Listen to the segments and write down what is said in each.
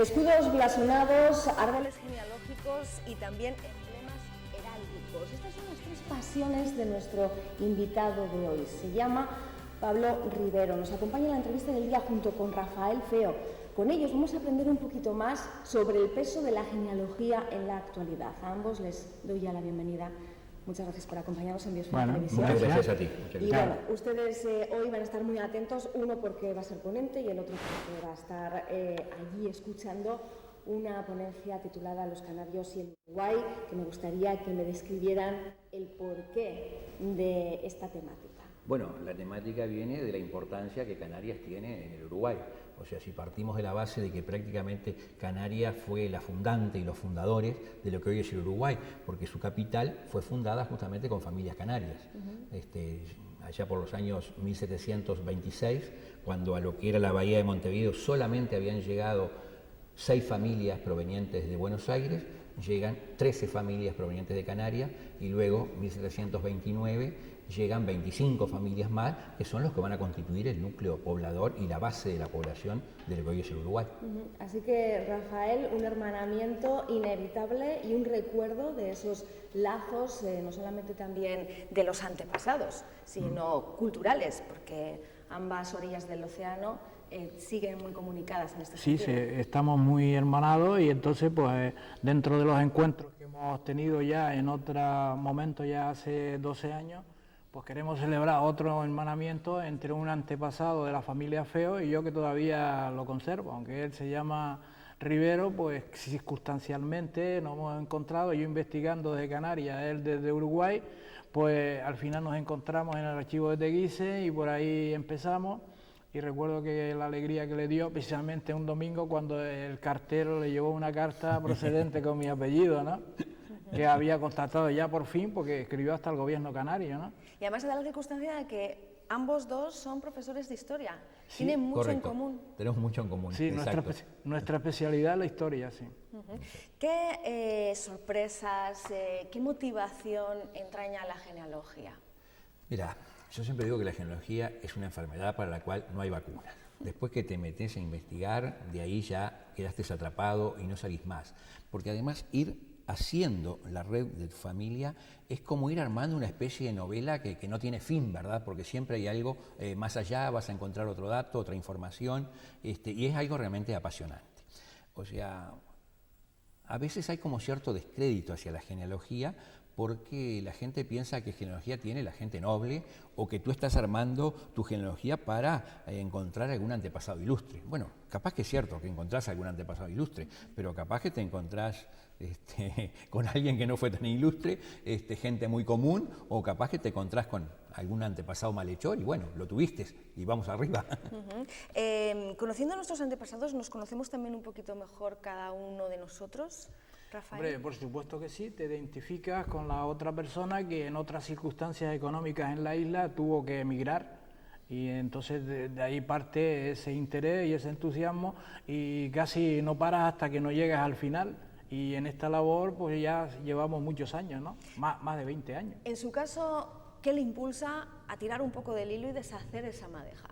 Escudos blasonados, árboles genealógicos y también emblemas heráldicos. Estas son las tres pasiones de nuestro invitado de hoy. Se llama Pablo Rivero. Nos acompaña en la entrevista del día junto con Rafael Feo. Con ellos vamos a aprender un poquito más sobre el peso de la genealogía en la actualidad. A ambos les doy ya la bienvenida. Muchas gracias por acompañarnos en Biosfera Televisión. Muchas gracias a ti. Y bueno, ustedes hoy van a estar muy atentos, uno porque va a ser ponente y el otro porque va a estar allí escuchando una ponencia titulada Los canarios y el Uruguay, que me gustaría que me describieran el porqué de esta temática. Bueno, la temática viene de la importancia que Canarias tiene en el Uruguay. O sea, si partimos de la base de que prácticamente Canarias fue la fundante y los fundadores de lo que hoy es el Uruguay, porque su capital fue fundada justamente con familias canarias. Allá por los años 1726, cuando a lo que era la bahía de Montevideo solamente habían llegado 6 familias provenientes de Buenos Aires, llegan 13 familias provenientes de Canarias y luego, 1729, llegan 25 familias más, que son los que van a constituir el núcleo poblador y la base de la población de lo que hoy es el Uruguay. Así que, Rafael, un hermanamiento inevitable y un recuerdo de esos lazos, no solamente también de los antepasados, sino culturales, porque ambas orillas del océano siguen muy comunicadas en este sentido. Sí, estamos muy hermanados y entonces pues dentro de los encuentros que hemos tenido ya en otro momento, ya hace 12 años, pues queremos celebrar otro hermanamiento entre un antepasado de la familia Feo y yo, que todavía lo conservo, aunque él se llama Rivero, pues circunstancialmente nos hemos encontrado, yo investigando desde Canarias, él desde Uruguay, pues al final nos encontramos en el archivo de Teguise y por ahí empezamos. Y recuerdo que la alegría que le dio precisamente un domingo cuando el cartero le llevó una carta procedente con mi apellido, ¿no? Que había constatado ya por fin, porque escribió hasta el gobierno canario, ¿no? Y además se da la circunstancia de que ambos dos son profesores de historia, Sí, tienen mucho correcto. en común. Tenemos mucho en común. Sí, nuestra especialidad es la historia, sí. ¿Qué sorpresas, qué motivación entraña la genealogía? Mira, yo siempre digo que la genealogía es una enfermedad para la cual no hay vacuna. Después que te metes a investigar, de ahí ya quedaste atrapado y no salís más. Porque además ir haciendo la red de tu familia es como ir armando una especie de novela que no tiene fin, ¿verdad? Porque siempre hay algo más allá, vas a encontrar otro dato, otra información, y es algo realmente apasionante. O sea, a veces hay como cierto descrédito hacia la genealogía porque la gente piensa que genealogía tiene la gente noble o que tú estás armando tu genealogía para encontrar algún antepasado ilustre. Bueno, capaz que es cierto que encontrás algún antepasado ilustre, pero capaz que te encontrás con alguien que no fue tan ilustre, gente muy común, o capaz que te encontrás con algún antepasado malhechor y bueno, lo tuviste y vamos arriba. Conociendo a nuestros antepasados, ¿nos conocemos también un poquito mejor cada uno de nosotros, Rafael? Hombre, por supuesto que sí, te identificas con la otra persona que en otras circunstancias económicas en la isla tuvo que emigrar y entonces de ahí parte ese interés y ese entusiasmo y casi no paras hasta que no llegas al final. Y en esta labor pues ya llevamos muchos años, ¿no? Más de 20 años. En su caso, ¿qué le impulsa a tirar un poco del hilo y deshacer esa madeja?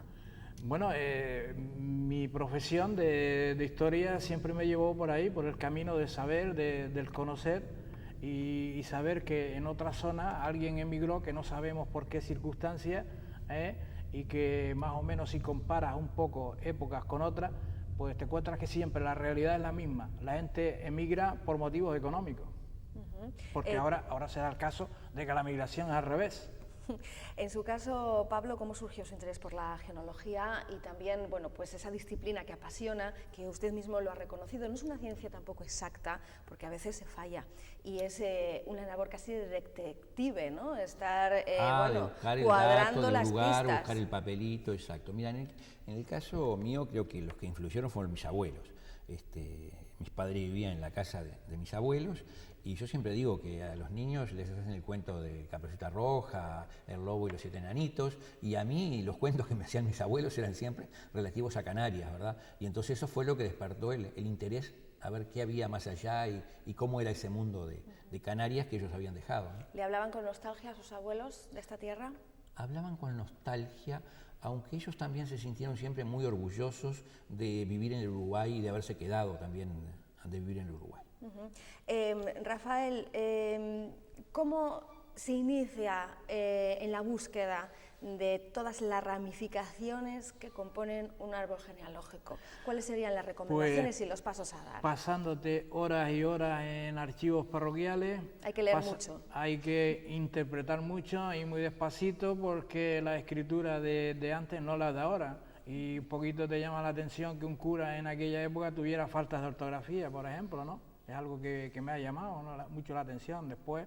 Bueno, mi profesión de historia siempre me llevó por ahí, por el camino de saber, del conocer y saber que en otra zona alguien emigró que no sabemos por qué circunstancias y que más o menos si comparas un poco épocas con otras, pues te encuentras que siempre la realidad es la misma. La gente emigra por motivos económicos, porque ahora se da el caso de que la migración es al revés. En su caso, Pablo, ¿cómo surgió su interés por la genealogía y también, bueno, pues esa disciplina que apasiona, que usted mismo lo ha reconocido? No es una ciencia tampoco exacta, porque a veces se falla, y es una labor casi de detective, ¿no? Estar, cuadrando el las lugar, pistas. buscar el papelito, exacto. Mira, en el caso mío creo que los que influyeron fueron mis abuelos. Mis padres vivían en la casa de mis abuelos y yo siempre digo que a los niños les hacen el cuento de Caperucita Roja, El Lobo y los 7 Enanitos, y a mí los cuentos que me hacían mis abuelos eran siempre relativos a Canarias, ¿verdad? Y entonces eso fue lo que despertó el interés a ver qué había más allá y cómo era ese mundo de Canarias que ellos habían dejado, ¿no? ¿Le hablaban con nostalgia a sus abuelos de esta tierra? hablaban con nostalgia, aunque ellos también se sintieron siempre muy orgullosos de vivir en el Uruguay y de haberse quedado también de vivir en el Uruguay. Rafael, ¿cómo se inicia en la búsqueda de todas las ramificaciones que componen un árbol genealógico? ¿Cuáles serían las recomendaciones y los pasos a dar? Pasándote horas y horas en archivos parroquiales. Hay que leer mucho. Hay que interpretar mucho y muy despacito, porque la escritura de antes no la de ahora. Y un poquito te llama la atención que un cura en aquella época tuviera faltas de ortografía, por ejemplo, ¿no? Es algo que me ha llamado, ¿no?, mucho la atención. Después,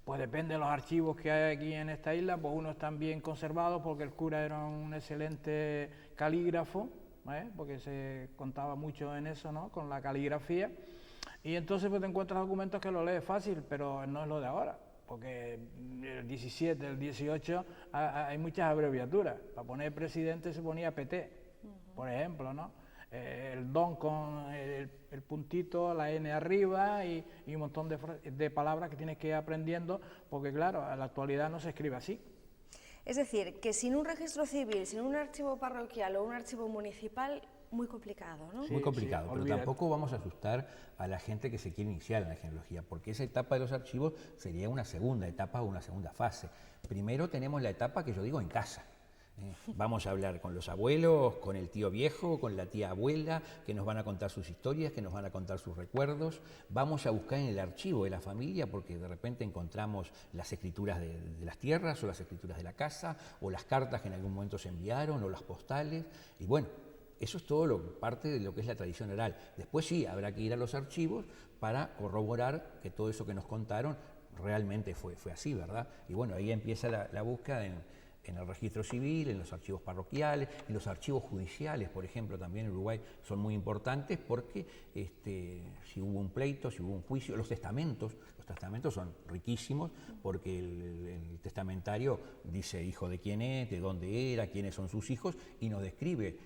pues depende de los archivos que hay aquí en esta isla, pues unos están bien conservados porque el cura era un excelente calígrafo, porque se contaba mucho en eso, ¿no?, con la caligrafía. Y entonces pues te encuentras documentos que lo lees fácil, pero no es lo de ahora, porque el 17, el 18 hay muchas abreviaturas. Para poner presidente se ponía PT, por ejemplo, ¿no? El don con el puntito, la N arriba y un montón de palabras que tienes que ir aprendiendo, porque claro, en la actualidad no se escribe así. Es decir, que sin un registro civil, sin un archivo parroquial o un archivo municipal, muy complicado, ¿no? Muy complicado, pero olvídate. tampoco vamos a asustar a la gente que se quiere iniciar en la genealogía, porque esa etapa de los archivos sería una segunda etapa o una segunda fase. Primero tenemos la etapa que yo digo en casa. Vamos a hablar con los abuelos, con el tío viejo, con la tía abuela, que nos van a contar sus historias, que nos van a contar sus recuerdos. Vamos a buscar en el archivo de la familia, porque de repente encontramos las escrituras de las tierras, o las escrituras de la casa, o las cartas que en algún momento se enviaron, o las postales. Y bueno, eso es todo parte de lo que es la tradición oral. Después sí, habrá que ir a los archivos para corroborar que todo eso que nos contaron realmente fue así, ¿verdad? Y bueno, ahí empieza la búsqueda en el registro civil, en los archivos parroquiales, en los archivos judiciales, por ejemplo, también en Uruguay son muy importantes, porque si hubo un pleito, si hubo un juicio, los testamentos son riquísimos, porque el testamentario dice hijo de quién es, de dónde era, quiénes son sus hijos, y nos describe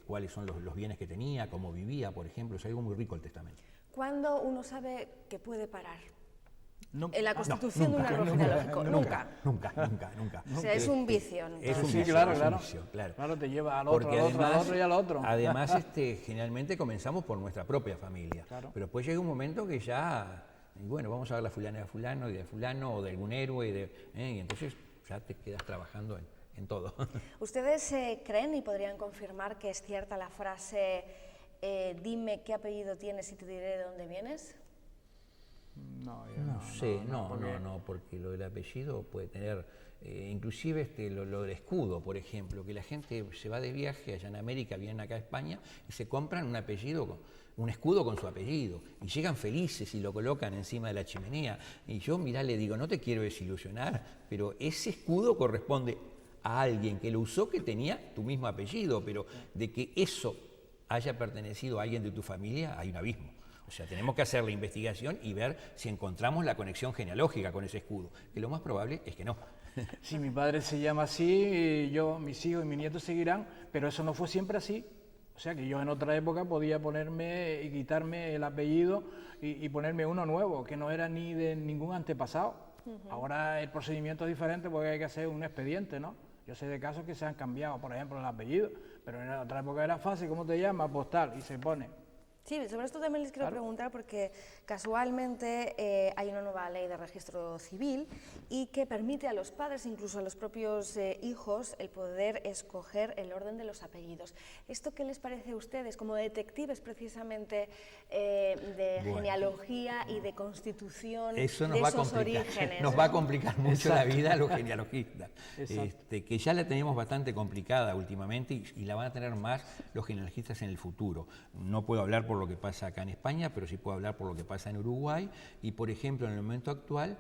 cuáles son los bienes que tenía, cómo vivía, por ejemplo. Es algo muy rico el testamento. ¿Cuándo uno sabe que puede parar? Nunca. En la constitución de un árbol genealógico, Nunca. O sea, es un vicio. Es un Sí, vicio, claro, es un claro. vicio, claro. Claro, te lleva al otro, Porque al otro, al otro y al otro. Además, generalmente comenzamos por nuestra propia familia, Claro. pero después llega un momento que ya, y bueno, vamos a ver la fulana de fulano y de fulano, o de algún héroe, y entonces ya te quedas trabajando en todo. ¿Ustedes creen y podrían confirmar que es cierta la frase dime qué apellido tienes y te diré de dónde vienes? No, Porque lo del apellido puede tener, inclusive lo del escudo, por ejemplo, que la gente se va de viaje allá en América, vienen acá a España y se compran un apellido, un escudo con su apellido, y llegan felices y lo colocan encima de la chimenea. Y yo, mirá, le digo, no te quiero desilusionar, pero ese escudo corresponde a alguien que lo usó, que tenía tu mismo apellido, pero de que eso haya pertenecido a alguien de tu familia, hay un abismo. O sea, tenemos que hacer la investigación y ver si encontramos la conexión genealógica con ese escudo, que lo más probable es que no. Sí, mi padre se llama así, y yo, mis hijos y mis nietos seguirán, pero eso no fue siempre así. O sea, que yo en otra época podía ponerme y quitarme el apellido y ponerme uno nuevo, que no era ni de ningún antepasado. Ahora el procedimiento es diferente porque hay que hacer un expediente, ¿no? Yo sé de casos que se han cambiado, por ejemplo, el apellido, pero en otra época era fácil, ¿cómo te llamas? Pues tal, y se pone. Sí, sobre esto también les quiero preguntar, porque casualmente hay una nueva ley de registro civil y que permite a los padres, incluso a los propios hijos, el poder escoger el orden de los apellidos. ¿Esto qué les parece a ustedes, como detectives precisamente de genealogía y de constitución Eso de nos esos orígenes? Nos va a complicar mucho la vida a los genealogistas, que ya la tenemos bastante complicada últimamente y la van a tener más los genealogistas en el futuro. No puedo hablar por lo que pasa acá en España, pero sí puedo hablar por lo que pasa en Uruguay. Y, por ejemplo, en el momento actual,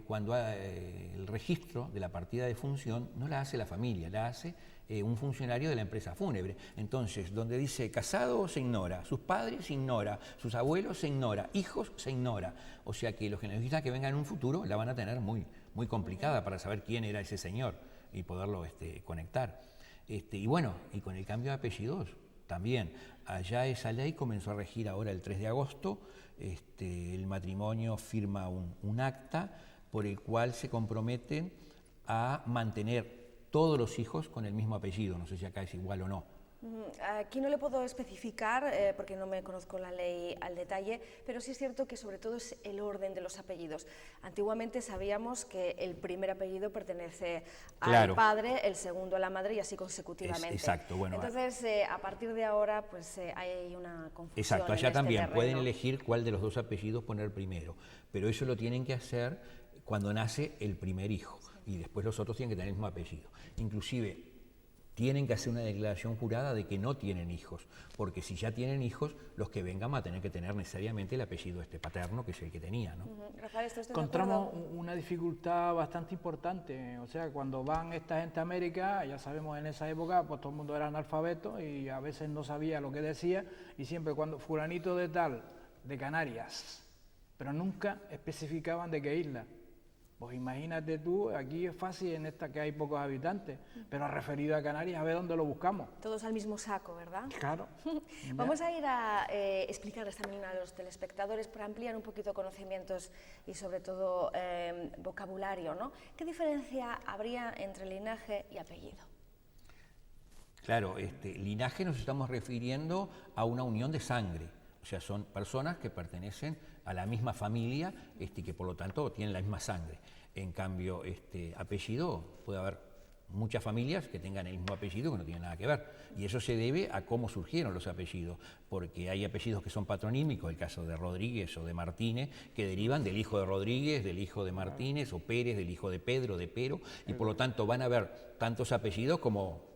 cuando el registro de la partida de función no la hace la familia, la hace un funcionario de la empresa fúnebre. Entonces, donde dice casado se ignora, sus padres se ignora, sus abuelos se ignora, hijos se ignora. O sea que los genealogistas que vengan en un futuro la van a tener muy complicada para saber quién era ese señor y poderlo conectar. Y bueno, y con el cambio de apellidos también. Allá esa ley comenzó a regir ahora el 3 de agosto, el matrimonio firma un acta por el cual se comprometen a mantener todos los hijos con el mismo apellido. No sé si acá es igual o no. Aquí no le puedo especificar porque no me conozco la ley al detalle, pero sí es cierto que sobre todo es el orden de los apellidos. Antiguamente sabíamos que el primer apellido pertenece al padre, el segundo a la madre y así consecutivamente. Exacto. Bueno, entonces, a partir de ahora pues hay una confusión. Exacto, allá también pueden elegir cuál de los dos apellidos poner primero, pero eso lo tienen que hacer cuando nace el primer hijo y después los otros tienen que tener el mismo apellido. Inclusive tienen que hacer una declaración jurada de que no tienen hijos, porque si ya tienen hijos, los que vengan van a tener que tener necesariamente el apellido paterno, que es el que tenía, ¿no? Rafael, ¿esto encontramos una dificultad bastante importante, o sea, cuando van esta gente a América, ya sabemos en esa época, pues todo el mundo era analfabeto y a veces no sabía lo que decía, y siempre cuando fulanito de tal, de Canarias, pero nunca especificaban de qué isla. Pues imagínate tú, aquí es fácil en esta que hay pocos habitantes, pero referido a Canarias, a ver dónde lo buscamos. Todos al mismo saco, ¿verdad? Claro. Vamos a ir a explicarles también a los telespectadores para ampliar un poquito conocimientos y sobre todo vocabulario, ¿no? ¿Qué diferencia habría entre linaje y apellido? Claro, linaje nos estamos refiriendo a una unión de sangre, o sea, son personas que pertenecen a la misma familia y que por lo tanto tienen la misma sangre. En cambio, apellido, puede haber muchas familias que tengan el mismo apellido que no tienen nada que ver. Y eso se debe a cómo surgieron los apellidos, porque hay apellidos que son patronímicos, el caso de Rodríguez o de Martínez, que derivan del hijo de Rodríguez, del hijo de Martínez, o Pérez, del hijo de Pedro, de Pero, y por lo tanto van a haber tantos apellidos como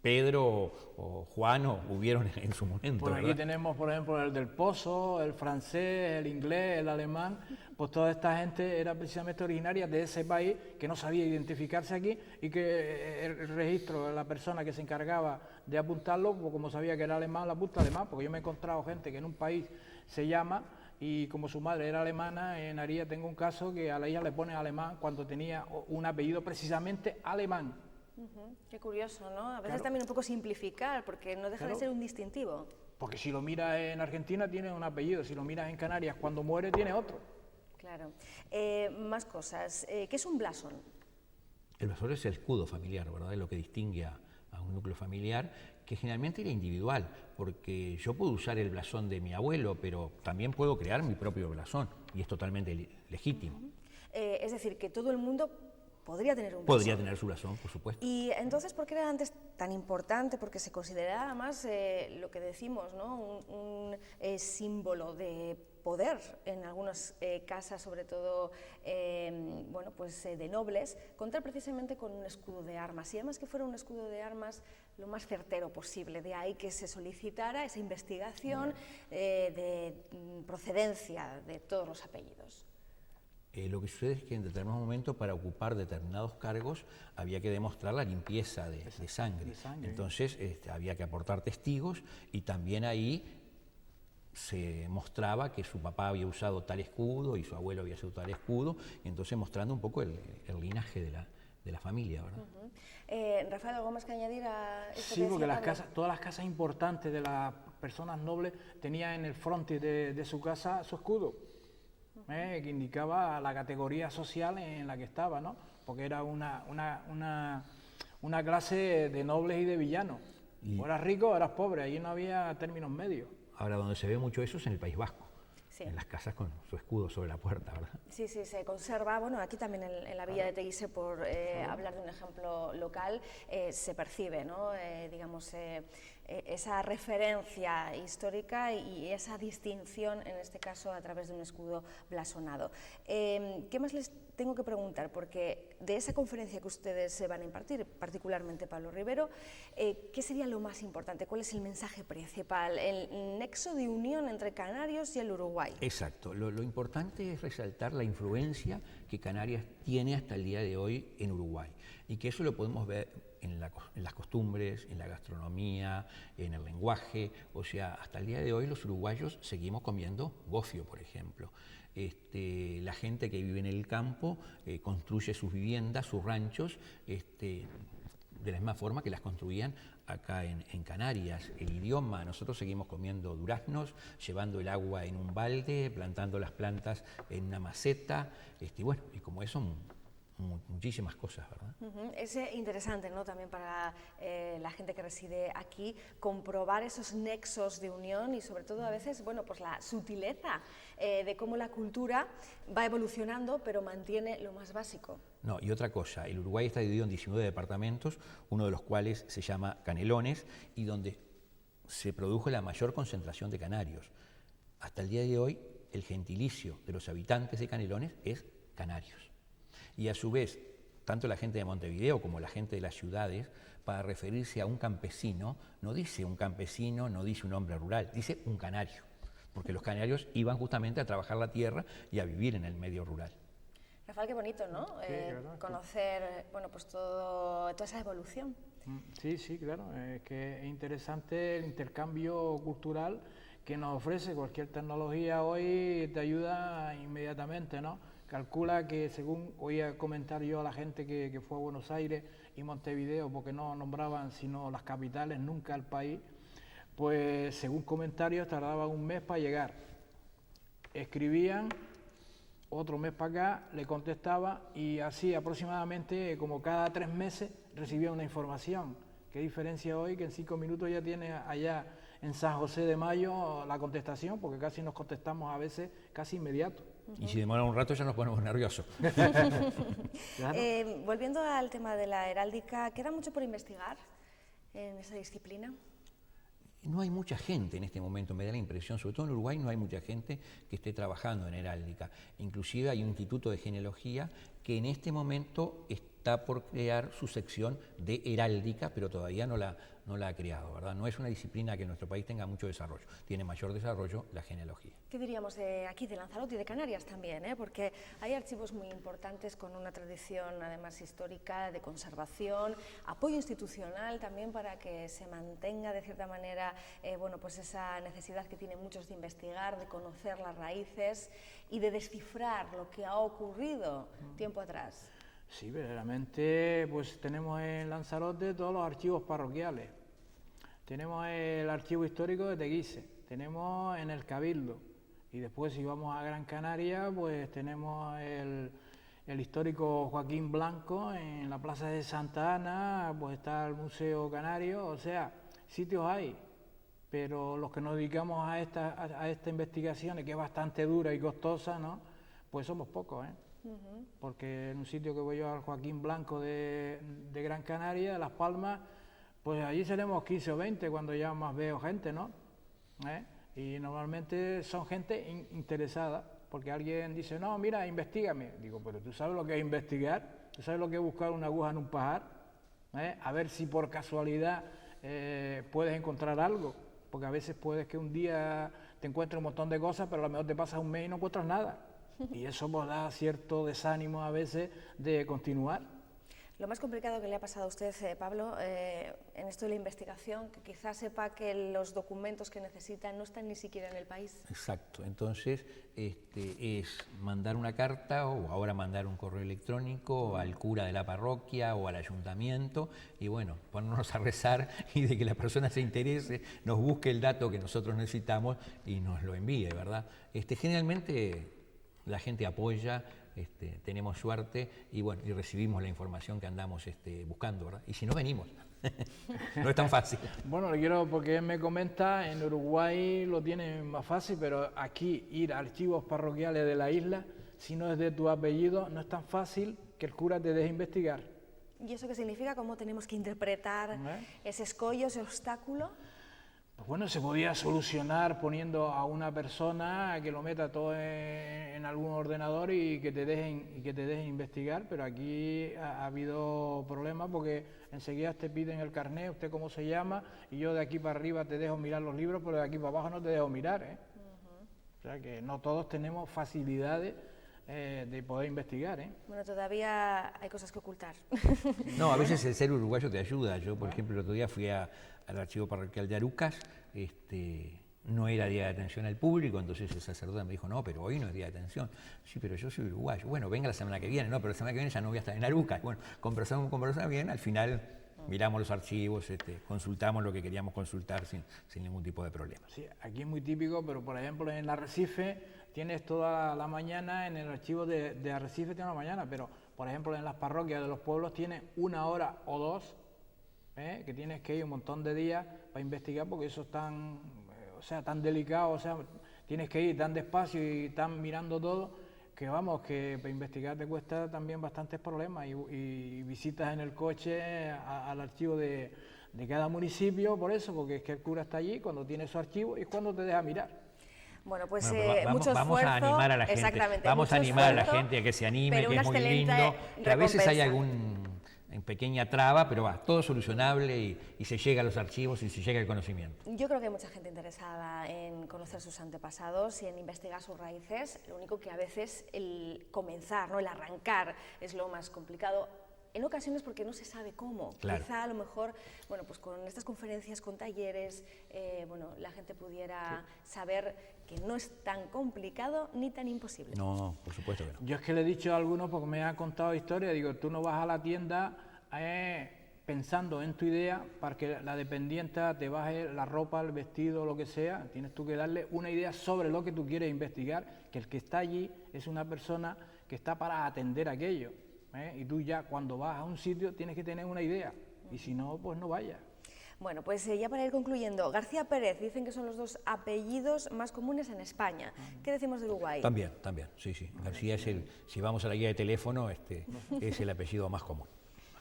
Pedro o Juan hubieron en su momento. Por aquí tenemos, por ejemplo, el del Pozo, el francés, el inglés, el alemán, pues toda esta gente era precisamente originaria de ese país que no sabía identificarse aquí y que el registro de la persona que se encargaba de apuntarlo, pues como sabía que era alemán, la apunta alemán, porque yo me he encontrado gente que en un país se llama y como su madre era alemana, en Aría tengo un caso que a la hija le pone alemán cuando tenía un apellido precisamente alemán. Qué curioso, ¿no? A veces también un poco simplificar, porque no deja de ser un distintivo. Porque si lo miras en Argentina tiene un apellido, si lo miras en Canarias cuando muere tiene otro. Claro. Más cosas. ¿Qué es un blasón? El blasón es el escudo familiar, ¿verdad? Es lo que distingue a un núcleo familiar, que generalmente era individual, porque yo puedo usar el blasón de mi abuelo, pero también puedo crear mi propio blasón, y es totalmente legítimo. Es decir, que todo el mundo podría tener un blasón. Podría tener su blasón, por supuesto. Y entonces, ¿por qué era antes tan importante? Porque se consideraba más lo que decimos, ¿no? un símbolo de poder en algunas casas, sobre todo bueno, pues, de nobles, contar precisamente con un escudo de armas. Y además que fuera un escudo de armas lo más certero posible. De ahí que se solicitara esa investigación de procedencia de todos los apellidos. Lo que sucede es que en determinado momento para ocupar determinados cargos había que demostrar la limpieza de sangre. Entonces había que aportar testigos y también ahí se mostraba que su papá había usado tal escudo y su abuelo había usado tal escudo, y entonces mostrando un poco el linaje de la familia, ¿verdad? Rafael, ¿algo más que añadir a esto? Sí, porque todas las casas importantes de las personas nobles tenían en el frontis de su casa su escudo. Que indicaba la categoría social en la que estaba, ¿no? Porque era una clase de nobles y de villanos. O eras rico o eras pobre, allí no había términos medios. Ahora, donde se ve mucho eso es en el País Vasco, sí, en las casas con su escudo sobre la puerta, ¿verdad? Sí, sí, se conserva. Bueno, aquí también en la villa de Teguise, por hablar de un ejemplo local, se percibe, ¿no? Digamos, esa referencia histórica y esa distinción, en este caso, a través de un escudo blasonado. ¿Qué más les tengo que preguntar? Porque de esa conferencia que ustedes se van a impartir, particularmente Pablo Rivero, ¿qué sería lo más importante? ¿Cuál es el mensaje principal? El nexo de unión entre Canarios y el Uruguay. Exacto. Lo importante es resaltar la influencia que Canarias tiene hasta el día de hoy en Uruguay, y que eso lo podemos ver en las costumbres, en la gastronomía, en el lenguaje. O sea, hasta el día de hoy los uruguayos seguimos comiendo gofio, por ejemplo. La gente que vive en el campo construye sus viviendas, sus ranchos, de la misma forma que las construían acá en Canarias. El idioma, nosotros seguimos comiendo duraznos, llevando el agua en un balde, plantando las plantas en una maceta, y bueno, y como eso muchísimas cosas, ¿verdad? Es interesante, ¿no?, también para la gente que reside aquí, comprobar esos nexos de unión y sobre todo a veces, bueno, pues la sutileza de cómo la cultura va evolucionando pero mantiene lo más básico. No, y otra cosa, el Uruguay está dividido en 19 departamentos, uno de los cuales se llama Canelones y donde se produjo la mayor concentración de canarios. Hasta el día de hoy, el gentilicio de los habitantes de Canelones es canarios. Y a su vez, tanto la gente de Montevideo como la gente de las ciudades, para referirse a un campesino, no dice un campesino, no dice un hombre rural, dice un canario, porque los canarios iban justamente a trabajar la tierra y a vivir en el medio rural. Rafael, qué bonito, ¿no? Sí, claro, conocer, bueno, pues toda esa evolución. Sí, sí, claro, es que es interesante el intercambio cultural que nos ofrece cualquier tecnología hoy, te ayuda inmediatamente, ¿no? Calcula que, según oía comentar yo a la gente que fue a Buenos Aires y Montevideo, porque no nombraban sino las capitales, nunca el país, pues según comentarios tardaba un mes para llegar. Escribían, otro mes para acá, le contestaba y así aproximadamente como cada 3 meses recibía una información. ¿Qué diferencia hoy que en 5 minutos ya tiene allá en San José de Mayo la contestación? Porque casi nos contestamos a veces casi inmediato. Y si demora un rato ya nos ponemos nerviosos. Claro. Volviendo al tema de la heráldica, ¿queda mucho por investigar en esa disciplina? No hay mucha gente en este momento, me da la impresión, sobre todo en Uruguay no hay mucha gente que esté trabajando en heráldica. Inclusive hay un instituto de genealogía que en este momento está por crear su sección de heráldica, pero todavía no la ha creado, ¿verdad? No es una disciplina que en nuestro país tenga mucho desarrollo, tiene mayor desarrollo la genealogía. ¿Qué diríamos de aquí, de Lanzarote y de Canarias también? Porque hay archivos muy importantes con una tradición además histórica de conservación, apoyo institucional también para que se mantenga de cierta manera bueno, pues esa necesidad que tienen muchos de investigar, de conocer las raíces y de descifrar lo que ha ocurrido tiempo atrás. Sí, verdaderamente pues tenemos en Lanzarote todos los archivos parroquiales. Tenemos el archivo histórico de Teguise, tenemos en el Cabildo y después si vamos a Gran Canaria pues tenemos el histórico Joaquín Blanco en la Plaza de Santa Ana, pues está el Museo Canario, o sea, sitios hay, pero los que nos dedicamos a esta investigación, que es bastante dura y costosa, ¿no?, pues somos pocos, porque en un sitio que voy yo al Joaquín Blanco de Gran Canaria, de Las Palmas, pues allí seremos 15 o 20 cuando ya más veo gente, ¿no? Y normalmente son gente interesada, porque alguien dice, no, mira, investígame. Digo, pero ¿tú sabes lo que es investigar? ¿Tú sabes lo que es buscar una aguja en un pajar? A ver si por casualidad puedes encontrar algo, porque a veces puedes que un día te encuentres un montón de cosas, pero a lo mejor te pasas un mes y no encuentras nada. Y eso nos da cierto desánimo a veces de continuar. Lo más complicado que le ha pasado a usted, Pablo, en esto de la investigación, que quizás sepa que los documentos que necesita no están ni siquiera en el país. Exacto, entonces es mandar una carta o ahora mandar un correo electrónico al cura de la parroquia o al ayuntamiento y bueno, ponernos a rezar y de que la persona se interese, nos busque el dato que nosotros necesitamos y nos lo envíe, ¿verdad? Generalmente la gente apoya, tenemos suerte y bueno, y recibimos la información que andamos buscando, ¿verdad? Y si no, venimos. No es tan fácil. Bueno, quiero, porque él me comenta, en Uruguay lo tienen más fácil, pero aquí ir a archivos parroquiales de la isla, si no es de tu apellido, no es tan fácil que el cura te deje investigar. ¿Y eso qué significa? ¿Cómo tenemos que interpretar ese escollo, ese obstáculo? Pues bueno, se podía solucionar poniendo a una persona que lo meta todo en algún ordenador y que te dejen investigar, pero aquí ha habido problemas porque enseguida te piden el carnet, usted cómo se llama, y yo de aquí para arriba te dejo mirar los libros, pero de aquí para abajo no te dejo mirar, O sea que no todos tenemos facilidades de poder investigar, Bueno, todavía hay cosas que ocultar. No, a veces el ser uruguayo te ayuda. Yo, por ejemplo, el otro día fui al archivo parroquial de Arucas, no era día de atención al público, entonces el sacerdote me dijo, no, pero hoy no es día de atención. Sí, pero yo soy uruguayo. Bueno, venga la semana que viene. No, pero la semana que viene ya no voy a estar en Arucas. Bueno, conversamos bien, al final miramos los archivos, consultamos lo que queríamos consultar sin ningún tipo de problema. Sí, aquí es muy típico, pero por ejemplo en Arrecife tienes toda la mañana, en el archivo de Arrecife tienes la mañana, pero por ejemplo en las parroquias de los pueblos tienes 1 hora o 2, que tienes que ir un montón de días para investigar, porque eso es tan, tan delicado, tienes que ir tan despacio y tan mirando todo, que vamos, que para investigar te cuesta también bastantes problemas y visitas en el coche al archivo de cada municipio, por eso, porque es que el cura está allí cuando tiene su archivo y es cuando te deja mirar. Bueno, pues mucho esfuerzo, vamos a animar a la gente, vamos a animar a la gente a que se anime, que es muy lindo, que a veces hay en pequeña traba, pero va, todo solucionable y se llega a los archivos y se llega al conocimiento. Yo creo que hay mucha gente interesada en conocer sus antepasados y en investigar sus raíces, lo único que a veces el comenzar, ¿no? El arrancar es lo más complicado. En ocasiones porque no se sabe cómo. Claro. Quizá a lo mejor, bueno, pues con estas conferencias, con talleres, la gente pudiera saber que no es tan complicado ni tan imposible. No, por supuesto que no. Yo es que le he dicho a algunos, porque me han contado historias, digo, tú no vas a la tienda pensando en tu idea para que la dependienta te baje la ropa, el vestido, lo que sea. Tienes tú que darle una idea sobre lo que tú quieres investigar, que el que está allí es una persona que está para atender aquello. Y tú ya cuando vas a un sitio tienes que tener una idea, y si no, pues no vayas. Bueno, pues ya para ir concluyendo, García Pérez, dicen que son los 2 apellidos más comunes en España. ¿Qué decimos de Uruguay? También, sí. García es si vamos a la guía de teléfono, es el apellido más común.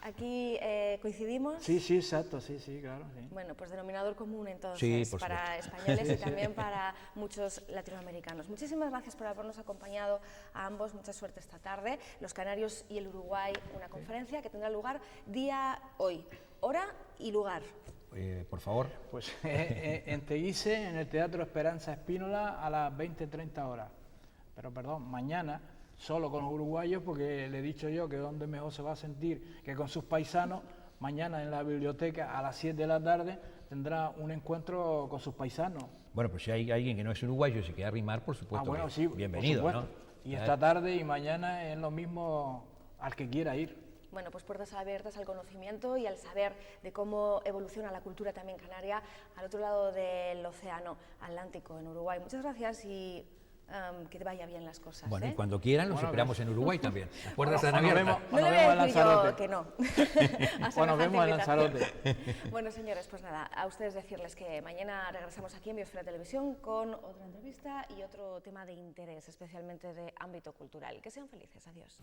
¿Aquí coincidimos? Sí, exacto, sí, claro. Sí. Bueno, pues denominador común entonces Sí, para españoles y también para muchos latinoamericanos. Muchísimas gracias por habernos acompañado a ambos, mucha suerte esta tarde. Los Canarios y el Uruguay, una conferencia que tendrá lugar hoy, hora y lugar. Por favor. Pues en Teguise, en el Teatro Esperanza Espínola, a las 20:30 horas. Pero perdón, mañana, solo con los uruguayos, porque le he dicho yo que donde mejor se va a sentir que con sus paisanos. Mañana en la biblioteca a las 7 de la tarde tendrá un encuentro con sus paisanos. Bueno, pues si hay alguien que no es uruguayo y se quiere arrimar, por supuesto, bueno, sí, bienvenido, por supuesto, ¿no? Y esta tarde y mañana es lo mismo al que quiera ir. Bueno, pues puertas abiertas al conocimiento y al saber de cómo evoluciona la cultura también canaria al otro lado del océano Atlántico, en Uruguay. Muchas gracias y que te vaya bien las cosas. Bueno, y cuando quieran los esperamos en Uruguay también. Las puertas están Nos abiertas. vemos, No le voy a decir yo que no. Nos vemos en Lanzarote. Bueno, señores, pues nada, a ustedes decirles que mañana regresamos aquí en Biosfera Televisión con otra entrevista y otro tema de interés, especialmente de ámbito cultural. Que sean felices. Adiós.